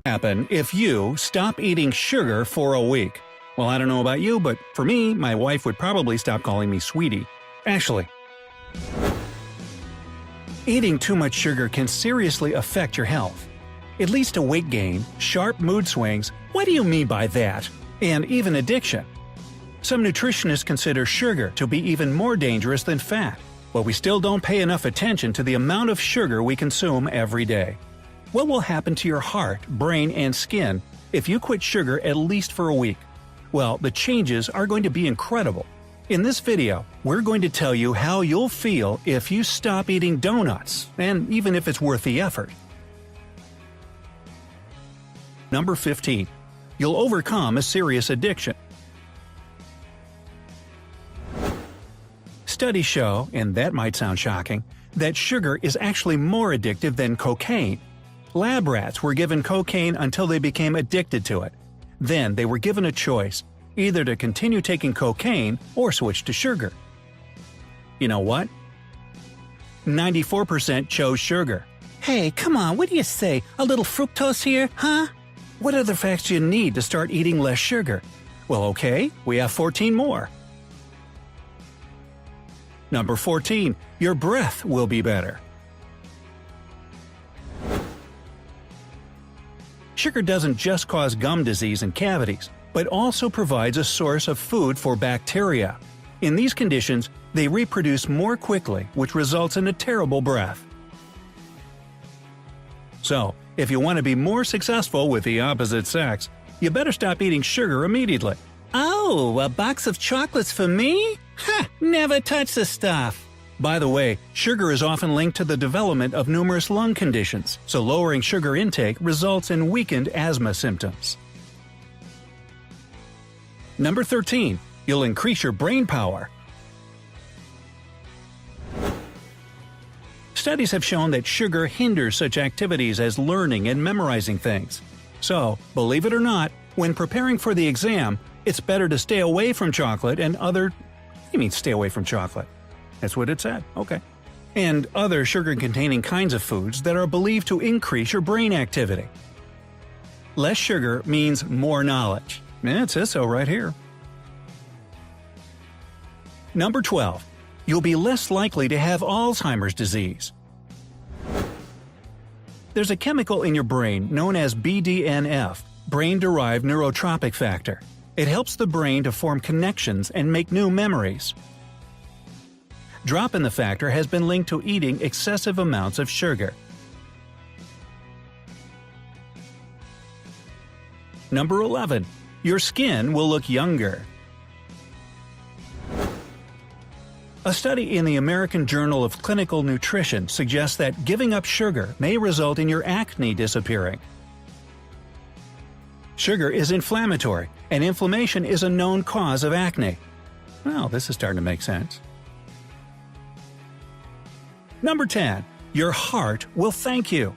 Happen if you stop eating sugar for a week. Well, I don't know about you, but for me, my wife would probably stop calling me sweetie. Ashley. Eating too much sugar can seriously affect your health. It leads to weight gain, sharp mood swings, what do you mean by that? And even addiction. Some nutritionists consider sugar to be even more dangerous than fat, but we still don't pay enough attention to the amount of sugar we consume every day. What will happen to your heart, brain, and skin if you quit sugar at least for a week? Well, the changes are going to be incredible. In this video, we're going to tell you how you'll feel if you stop eating donuts, and even if it's worth the effort. Number 15. You'll overcome a serious addiction. Studies show, and that might sound shocking, that sugar is actually more addictive than cocaine. Lab rats were given cocaine until they became addicted to it. Then they were given a choice, either to continue taking cocaine or switch to sugar. You know what? 94% chose sugar. Hey, come on, what do you say? A little fructose here, huh? What other facts do you need to start eating less sugar? Well, okay, we have 14 more. Number 14. Your breath will be better. Sugar doesn't just cause gum disease and cavities, but also provides a source of food for bacteria. In these conditions, they reproduce more quickly, which results in a terrible breath. So, if you want to be more successful with the opposite sex, you better stop eating sugar immediately. Oh, a box of chocolates for me? Ha! Never touch the stuff! By the way, sugar is often linked to the development of numerous lung conditions, so lowering sugar intake results in weakened asthma symptoms. Number 13. You'll increase your brain power. Studies have shown that sugar hinders such activities as learning and memorizing things. So, believe it or not, when preparing for the exam, it's better to stay away from chocolate and other… You mean stay away from chocolate? That's what it said, okay. And other sugar-containing kinds of foods that are believed to increase your brain activity. Less sugar means more knowledge. It says so right here. Number 12. You'll be less likely to have Alzheimer's disease. There's a chemical in your brain known as BDNF, brain-derived neurotropic factor. It helps the brain to form connections and make new memories. Drop in the factor has been linked to eating excessive amounts of sugar. Number 11. Your skin will look younger. A study in the American Journal of Clinical Nutrition suggests that giving up sugar may result in your acne disappearing. Sugar is inflammatory, and inflammation is a known cause of acne. Well, this is starting to make sense. Number 10. Your heart will thank you.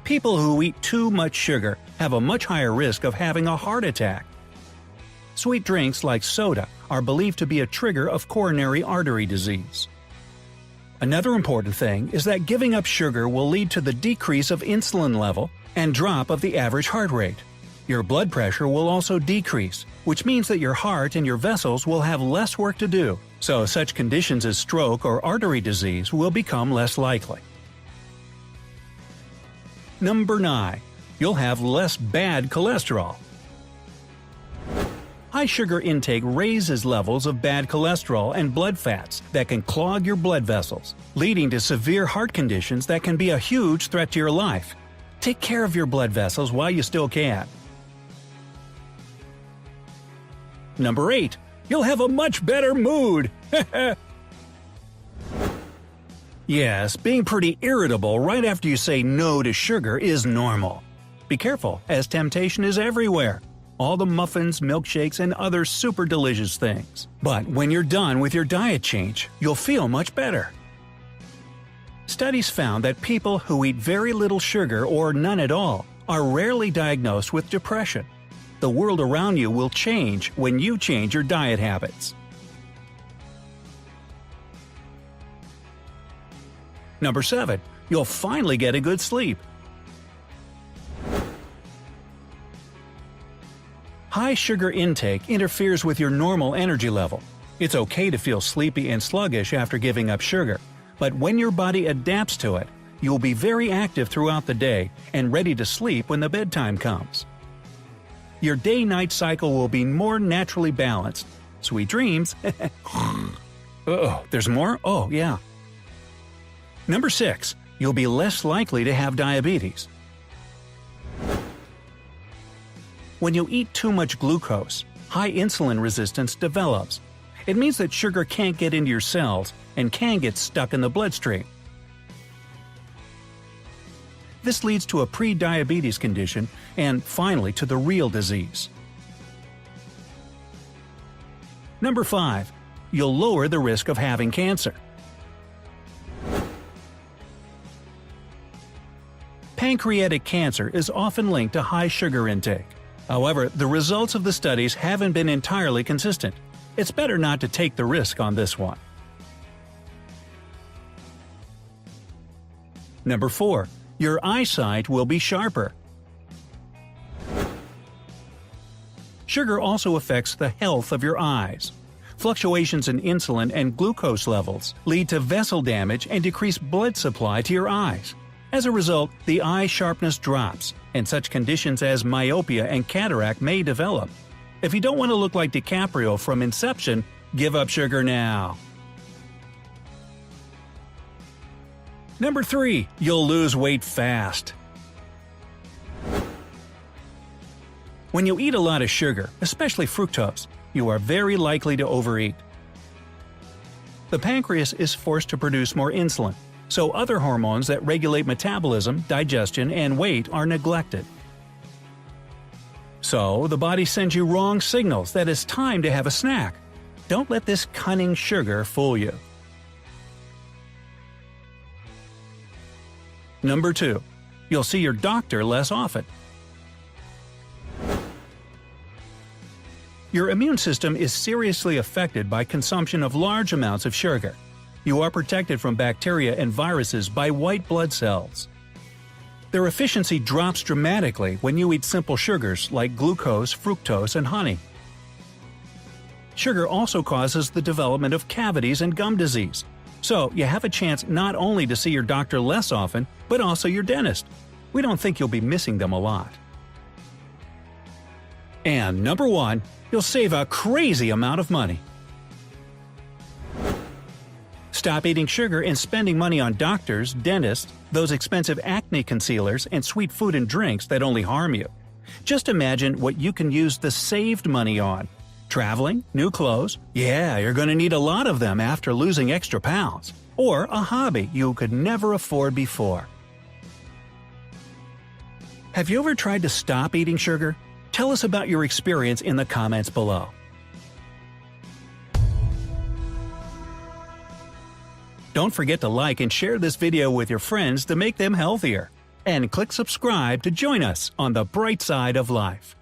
People who eat too much sugar have a much higher risk of having a heart attack. Sweet drinks like soda are believed to be a trigger of coronary artery disease. Another important thing is that giving up sugar will lead to the decrease of insulin level and drop of the average heart rate. Your blood pressure will also decrease, which means that your heart and your vessels will have less work to do, so such conditions as stroke or artery disease will become less likely. Number 9. You'll have less bad cholesterol. High sugar intake raises levels of bad cholesterol and blood fats that can clog your blood vessels, leading to severe heart conditions that can be a huge threat to your life. Take care of your blood vessels while you still can. Number 8. You'll have a much better mood! Yes, being pretty irritable right after you say no to sugar is normal. Be careful, as temptation is everywhere. All the muffins, milkshakes, and other super delicious things. But when you're done with your diet change, you'll feel much better. Studies found that people who eat very little sugar or none at all are rarely diagnosed with depression. The world around you will change when you change your diet habits. Number 7. You'll finally get a good sleep. High sugar intake interferes with your normal energy level. It's okay to feel sleepy and sluggish after giving up sugar, but when your body adapts to it, you'll be very active throughout the day and ready to sleep when the bedtime comes. Your day-night cycle will be more naturally balanced. Sweet dreams! Uh-oh, there's more? Oh, yeah. Number 6. You'll be less likely to have diabetes. When you eat too much glucose, high insulin resistance develops. It means that sugar can't get into your cells and can get stuck in the bloodstream. This leads to a pre-diabetes condition and, finally, to the real disease. Number 5. You'll lower the risk of having cancer. Pancreatic cancer is often linked to high sugar intake. However, the results of the studies haven't been entirely consistent. It's better not to take the risk on this one. Number 4. Your eyesight will be sharper. Sugar also affects the health of your eyes. Fluctuations in insulin and glucose levels lead to vessel damage and decreased blood supply to your eyes. As a result, the eye sharpness drops, and such conditions as myopia and cataract may develop. If you don't want to look like DiCaprio from Inception, give up sugar now. Number 3. You'll lose weight fast. When you eat a lot of sugar, especially fructose, you are very likely to overeat. The pancreas is forced to produce more insulin, so other hormones that regulate metabolism, digestion, and weight are neglected. So, the body sends you wrong signals that it's time to have a snack. Don't let this cunning sugar fool you. Number 2. You'll see your doctor less often. Your immune system is seriously affected by consumption of large amounts of sugar. You are protected from bacteria and viruses by white blood cells. Their efficiency drops dramatically when you eat simple sugars like glucose, fructose, and honey. Sugar also causes the development of cavities and gum disease. So, you have a chance not only to see your doctor less often, but also your dentist. We don't think you'll be missing them a lot. And number 1, you'll save a crazy amount of money. Stop eating sugar and spending money on doctors, dentists, those expensive acne concealers, and sweet food and drinks that only harm you. Just imagine what you can use the saved money on. Traveling, new clothes, yeah, you're going to need a lot of them after losing extra pounds. Or a hobby you could never afford before. Have you ever tried to stop eating sugar? Tell us about your experience in the comments below. Don't forget to like and share this video with your friends to make them healthier. And click subscribe to join us on the bright side of life.